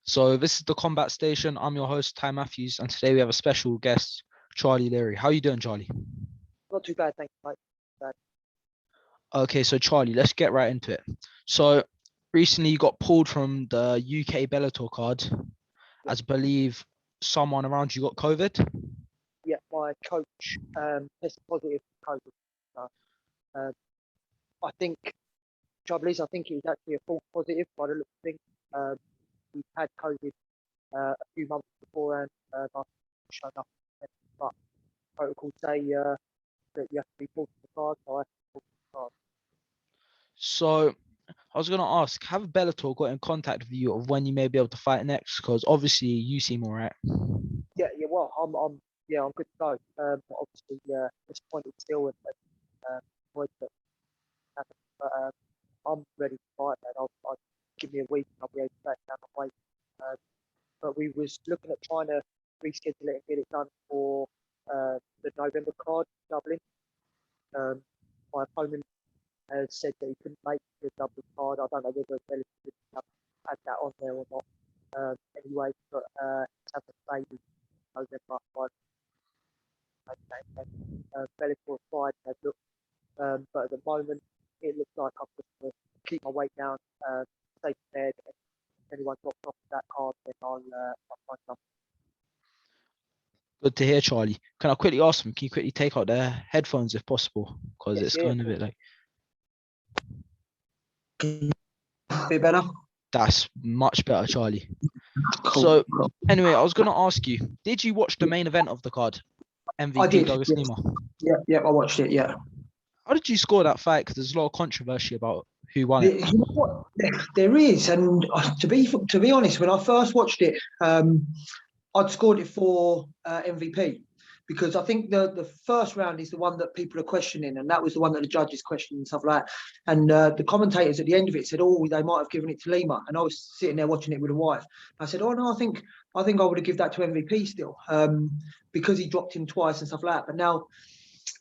So this is the Combat Station. I'm your host, Ty Matthews, and today we have a special guest, Charlie Leary. How are you doing, Charlie? Not too bad, thank you, mate. Okay, so Charlie, let's get right into it. So recently you got pulled from the UK Bellator card, as I believe someone around you got COVID. Yeah, my coach tested positive for COVID. So, I think, trouble is, I think it was actually a false positive by the look of things. He had COVID a few months beforehand. I shown up, but protocol say that you have to be pulled from the card, so I have to be pulled from the card. So I was gonna ask, have Bellator got in contact with you of when you may be able to fight next? Because obviously you seem alright. Yeah, well, I'm good to go. Obviously, disappointed still, and worried that happened, but I'm ready to fight, man. I'll give me a week and I'll be able to back down my weight. But we was looking at trying to reschedule it and get it done for the November card in Dublin. My opponent has said that he couldn't make the Dublin card. I don't know whether Bellator would add that on there or not. Anyway, but it's happened maybe November. Bellator tried and they've looked, but at the moment it looks like I'm just going to keep my weight down, stay prepared. If anyone drops off that card, then I'll find something. Good to hear, Charlie. Can I quickly ask them? Can you quickly take out their headphones if possible? Because it's going a bit like. Bit better. That's much better, Charlie. Cool. So anyway, I was going to ask you, did you watch the main event of the card? MVP I did. Douglas Lima. Yeah, I watched it. Yeah. How did you score that fight? Because there's a lot of controversy about who won it. You know what? There is, and to be honest, when I first watched it, I'd scored it for MVP because I think the first round is the one that people are questioning, and that was the one that the judges questioned and stuff like that. And the commentators at the end of it said, "Oh, they might have given it to Lima," and I was sitting there watching it with a wife. I said, "Oh no, I think I would have given that to MVP still, because he dropped him twice and stuff like that." But now,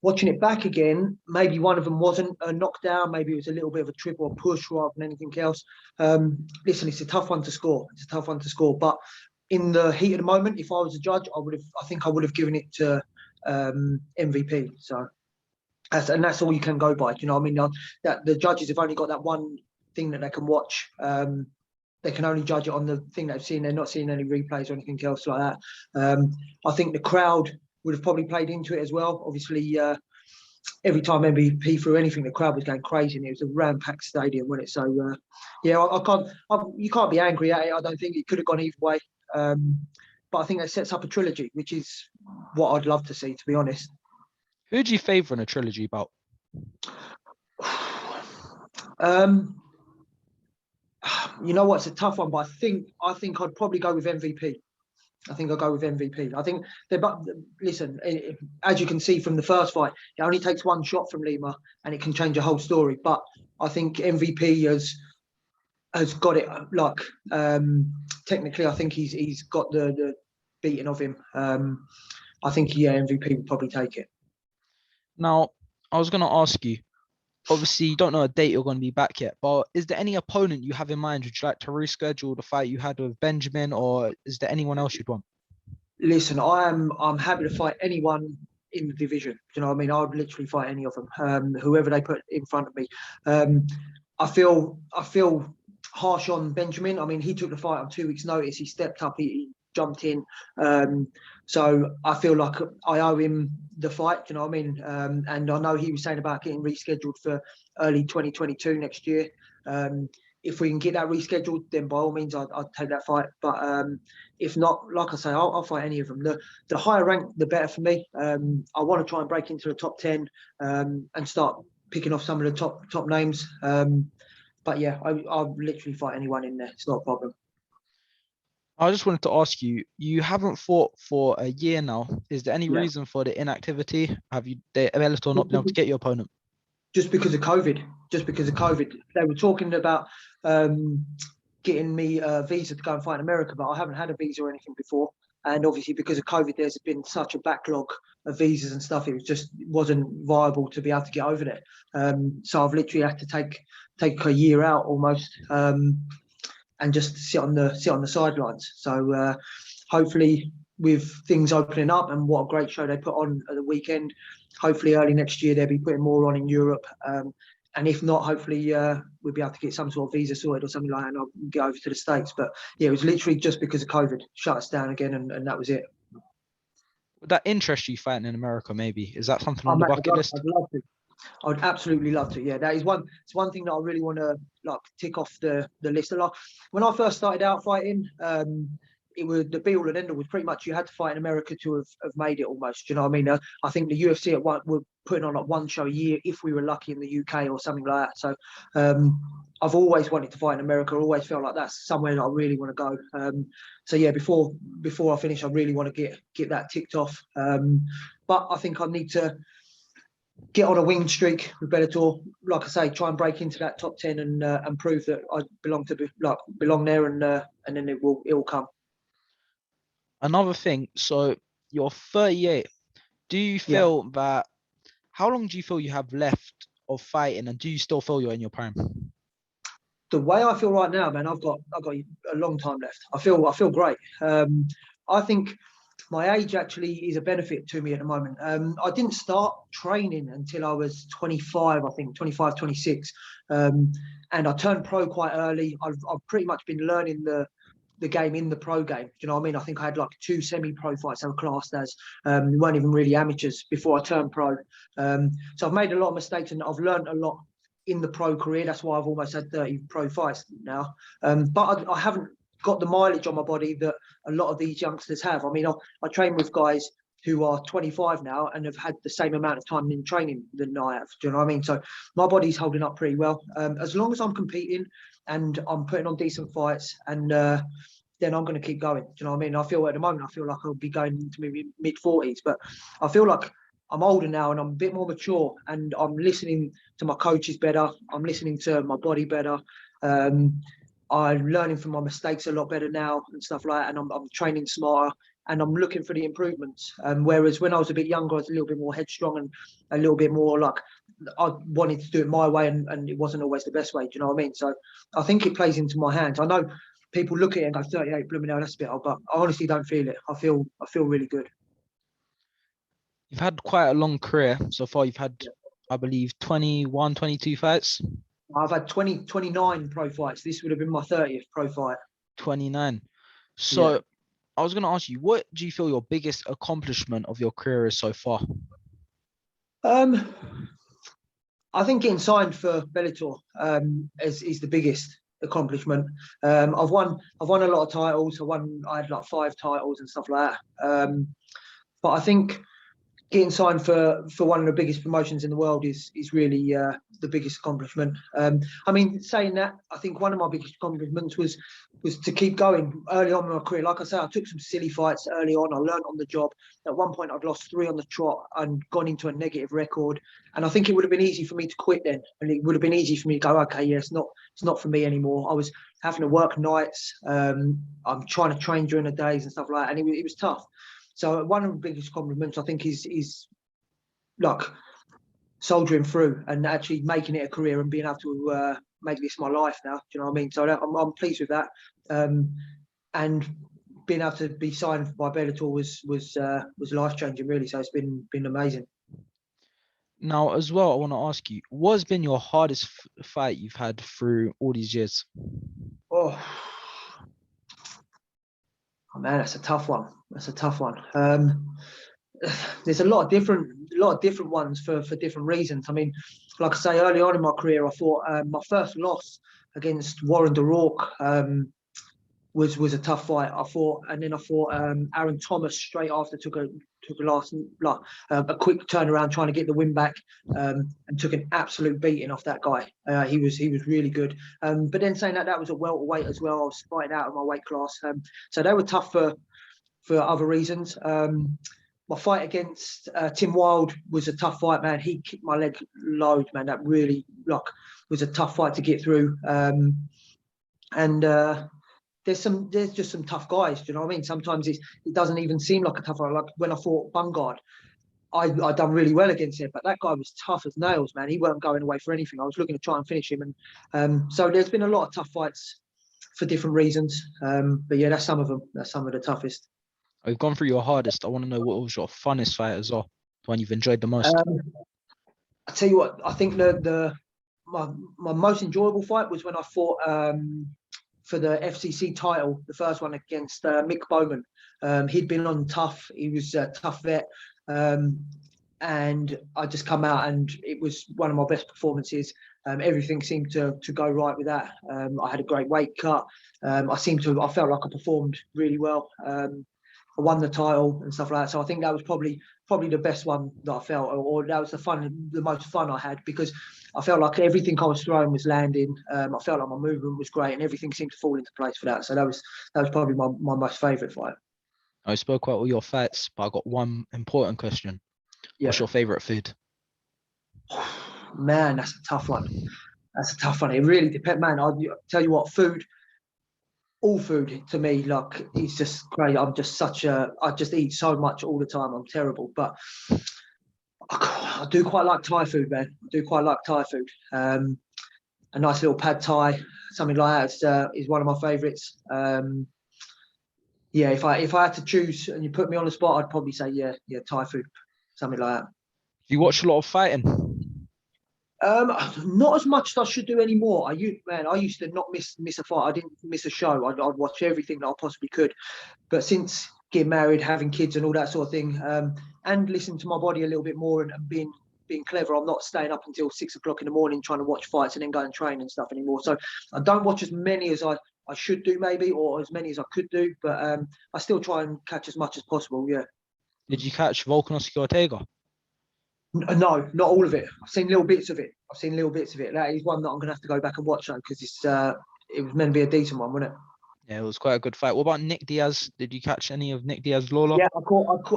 watching it back again, maybe one of them wasn't a knockdown, maybe it was a little bit of a trip or a push rather than anything else. Listen, it's a tough one to score. But in the heat of the moment, if I was a judge, I think I would have given it to MVP. So, and that's all you can go by. You know what I mean? That the judges have only got that one thing that they can watch. They can only judge it on the thing they've seen. They're not seeing any replays or anything else like that. I think the crowd would have probably played into it as well. Obviously, every time MVP threw anything, the crowd was going crazy, and it was a ram-packed stadium, wasn't it? So, you can't be angry at it. I don't think it could have gone either way. But I think that sets up a trilogy, which is what I'd love to see, to be honest. Who do you favour in a trilogy bout? You know what? It's a tough one, but I think I'd probably go with MVP. I think I'll go with MVP. I think listen, as you can see from the first fight, it only takes one shot from Lima and it can change a whole story. But I think MVP has got it. Like, technically, I think he's got the beating of him. I think MVP would probably take it. Now, I was going to ask you, obviously you don't know a date you're going to be back yet, but is there any opponent you have in mind? Would you like to reschedule the fight you had with Benjamin, or is there anyone else you'd want? Listen, I'm happy to fight anyone in the division. You know what I mean? I would literally fight any of them, whoever they put in front of me. I feel harsh on Benjamin. I mean, he took the fight on 2 weeks' notice. He stepped up. He jumped in. So I feel like I owe him the fight. You know what I mean? And I know he was saying about getting rescheduled for early 2022 next year. If we can get that rescheduled, then by all means, I'd take that fight. But if not, like I say, I'll fight any of them. The higher rank, the better for me. I want to try and break into the top 10 and start picking off some of the top names. But yeah, I'll literally fight anyone in there. It's not a problem. I just wanted to ask you, you haven't fought for a year now. Is there any reason for the inactivity? Have you, Bellator not been able to get your opponent? Just because of COVID. They were talking about getting me a visa to go and fight in America, but I haven't had a visa or anything before. And obviously, because of COVID, there's been such a backlog of visas and stuff. It wasn't viable to be able to get over there. So I've literally had to take a year out almost. and just sit on the sidelines. So hopefully, with things opening up and what a great show they put on at the weekend, hopefully early next year they'll be putting more on in Europe. And if not, hopefully we'll be able to get some sort of visa sorted or something like that, and I'll get over to the States. But yeah, it was literally just because of COVID, shut us down again, and that was it. Would that interest you fighting in America? Maybe is that something on Oh, the mate, bucket list? I'd love to. I'd absolutely love to. Yeah, that is one. It's one thing that I really want to like tick off the list a lot. When I first started out fighting, it was the be all and end all was pretty much you had to fight in America to have made it almost. Do you know what I mean? I think the UFC at one were putting on like one show a year if we were lucky in the UK or something like that. So I've always wanted to fight in America. I always felt like that's somewhere that I really want to go. So yeah, before I finish, I really want to get that ticked off. But I think I need to get on a win streak with Bellator. Like I say, try and break into that top 10 and prove that I belong there, and then it will come. Another thing. So you're 38. Do you feel that? How long do you feel you have left of fighting, and do you still feel you're in your prime? The way I feel right now, man, I've got a long time left. I feel great. I think my age actually is a benefit to me at the moment. I didn't start training until I was 25, I think, 25, 26. And I turned pro quite early. I've pretty much been learning the game in the pro game. Do you know what I mean? I think I had like 2 semi-pro fights that were classed as weren't even really amateurs before I turned pro. So I've made a lot of mistakes and I've learned a lot in the pro career. That's why I've almost had 30 pro fights now. But I haven't got the mileage on my body that a lot of these youngsters have. I mean, I train with guys who are 25 now and have had the same amount of time in training than I have. Do you know what I mean? So my body's holding up pretty well. As long as I'm competing and I'm putting on decent fights, and then I'm going to keep going. Do you know what I mean? I feel at the moment, I feel like I'll be going into maybe mid-40s, but I feel like I'm older now and I'm a bit more mature, and I'm listening to my coaches better. I'm listening to my body better. I'm learning from my mistakes a lot better now and stuff like that. And I'm training smarter and I'm looking for the improvements. Whereas when I was a bit younger, I was a little bit more headstrong and a little bit more like I wanted to do it my way, and it wasn't always the best way. Do you know what I mean? So I think it plays into my hands. I know people look at it and go, 38, blooming hell, that's a bit old, but I honestly don't feel it. I feel really good. You've had quite a long career so far. You've had, I believe, 21, 22 fights. I've had 29 pro fights. This would have been my 30th pro fight. 29. So I was going to ask you, what do you feel your biggest accomplishment of your career is so far? I think getting signed for Bellator is the biggest accomplishment. I've won a lot of titles. I had like 5 titles and stuff like that. But I think getting signed for one of the biggest promotions in the world is really the biggest accomplishment. I mean, saying that, I think one of my biggest accomplishments was to keep going early on in my career. Like I said, I took some silly fights early on. I learned on the job. At one point, I'd lost 3 on the trot and gone into a negative record. And I think it would have been easy for me to quit then. And it would have been easy for me to go, okay, yeah, it's not for me anymore. I was having to work nights. I'm trying to train during the days and stuff like that. And it was tough. So one of the biggest compliments I think is like soldiering through and actually making it a career and being able to make this my life now. Do you know what I mean? So I'm pleased with that. And being able to be signed by Bellator was life changing really. So it's been amazing. Now, as well, I want to ask you, what has been your hardest fight you've had through all these years? Oh man, that's a tough one. There's a lot of different ones for different reasons. I mean, like I say, early on in my career, I thought my first loss against Warren DeRorke was a tough fight. I fought Aaron Thomas straight after, took a quick turnaround trying to get the win back, and took an absolute beating off that guy. He was really good. But then saying that was a welterweight as well. I was fighting out of my weight class. So they were tough for other reasons. My fight against Tim Wilde was a tough fight, man. He kicked my leg loads, man. That really was a tough fight to get through. There's just some tough guys. Do you know what I mean? Sometimes it doesn't even seem like a tough fight. Like when I fought Bungard, I done really well against him, but that guy was tough as nails, man. He weren't going away for anything. I was looking to try and finish him, and so there's been a lot of tough fights for different reasons. But yeah, that's some of them. That's some of the toughest. We've gone through your hardest. I want to know what was your funnest fight as well, the one you've enjoyed the most. I tell you what, I think my most enjoyable fight was when I fought for the FCC title, the first one against Mick Bowman. He'd been on tough. He was a tough vet. And I just come out and it was one of my best performances. Everything seemed to go right with that. I had a great weight cut. I felt like I performed really well. I won the title and stuff like that. So I think that was probably the best one that I felt, or that was the most fun I had, because I felt like everything I was throwing was landing. I felt like my movement was great and everything seemed to fall into place for that. So that was probably my most favourite fight. I spoke about all your fights, but I got one important question. Yeah. What's your favourite food? Man, that's a tough one. That's a tough one. It really depends, man. I'll tell you what, all food to me, like, it's just great. I just eat so much all the time. I'm terrible, but I do quite like Thai food, man. I do quite like Thai food. A nice little pad Thai, something like that, is one of my favourites. Yeah, if I had to choose and you put me on the spot, I'd probably say yeah, Thai food, something like that. You watch a lot of fighting? Not as much as I should do anymore. I used to not miss a fight. I didn't miss a show. I'd watch everything that I possibly could. But since getting married, having kids, and all that sort of thing, and listening to my body a little bit more and being clever, I'm not staying up until 6 o'clock in the morning trying to watch fights and then go and train and stuff anymore. So I don't watch as many as I should do, maybe, or as many as I could do. But I still try and catch as much as possible. Yeah. Did you catch Volkanovski Ortega? No, not all of it. I've seen little bits of it. That is one that I'm going to have to go back and watch, though, because it was meant to be a decent one, wasn't it? Yeah, it was quite a good fight. What about Nick Diaz? Did you catch any of Nick Diaz Lawler?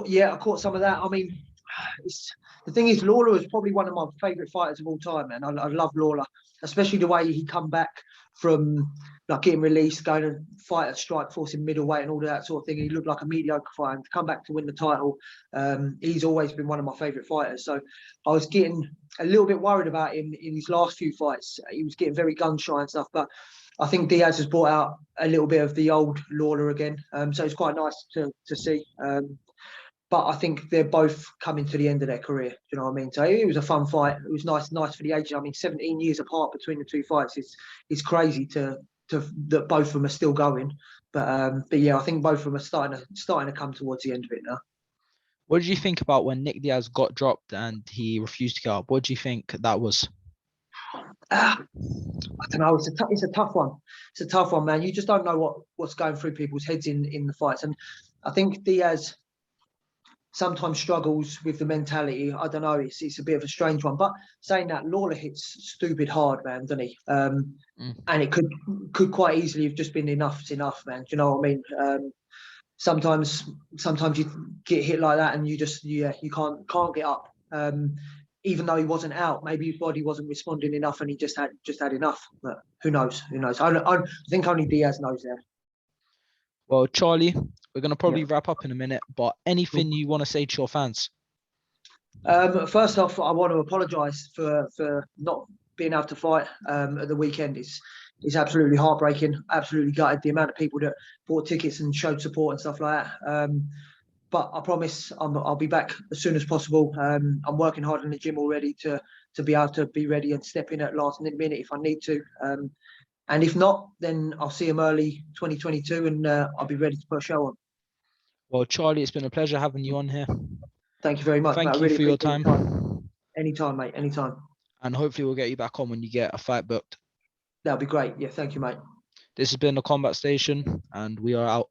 Yeah, I caught some of that. I mean, the thing is, Lawler was probably one of my favourite fighters of all time, man. I love Lawler, especially the way he come back from like getting released, going to fight at Strikeforce in middleweight and all that sort of thing. He looked like a mediocre fighter, and to come back to win the title, he's always been one of my favourite fighters. So I was getting a little bit worried about him in his last few fights. He was getting very gun shy and stuff, but I think Diaz has brought out a little bit of the old Lawler again. So it's quite nice to see. But I think they're both coming to the end of their career. Do you know what I mean? So it was a fun fight. It was nice for the age. I mean, 17 years apart between the two fights. It's crazy that both of them are still going. But yeah, I think both of them are starting to come towards the end of it now. What did you think about when Nick Diaz got dropped and he refused to get up? What do you think that was? I don't know. It's a tough one. It's a tough one, man. You just don't know what's going through people's heads in the fights. And I think Diaz sometimes struggles with the mentality. I don't know. It's a bit of a strange one. But saying that, Lawler hits stupid hard, man, doesn't he? And it could quite easily have just been enough's enough, man. Do you know what I mean? Sometimes you get hit like that and you can't get up. Even though he wasn't out, maybe his body wasn't responding enough and he just had enough. But who knows? I think only Diaz knows that. Well, Charlie, we're going to probably wrap up in a minute, but anything you want to say to your fans? First off, I want to apologise for not being able to fight at the weekend. It's absolutely heartbreaking, absolutely gutted, the amount of people that bought tickets and showed support and stuff like that. But I promise I'll be back as soon as possible. I'm working hard in the gym already to be able to be ready and step in at last minute if I need to. And if not, then I'll see him early 2022 and I'll be ready to put a show on. Well, Charlie, it's been a pleasure having you on here. Thank you very much. Thank mate. you for your time. Anytime, mate. Anytime. And hopefully we'll get you back on when you get a fight booked. That'll be great. Yeah, thank you, mate. This has been the Combat Station, and we are out.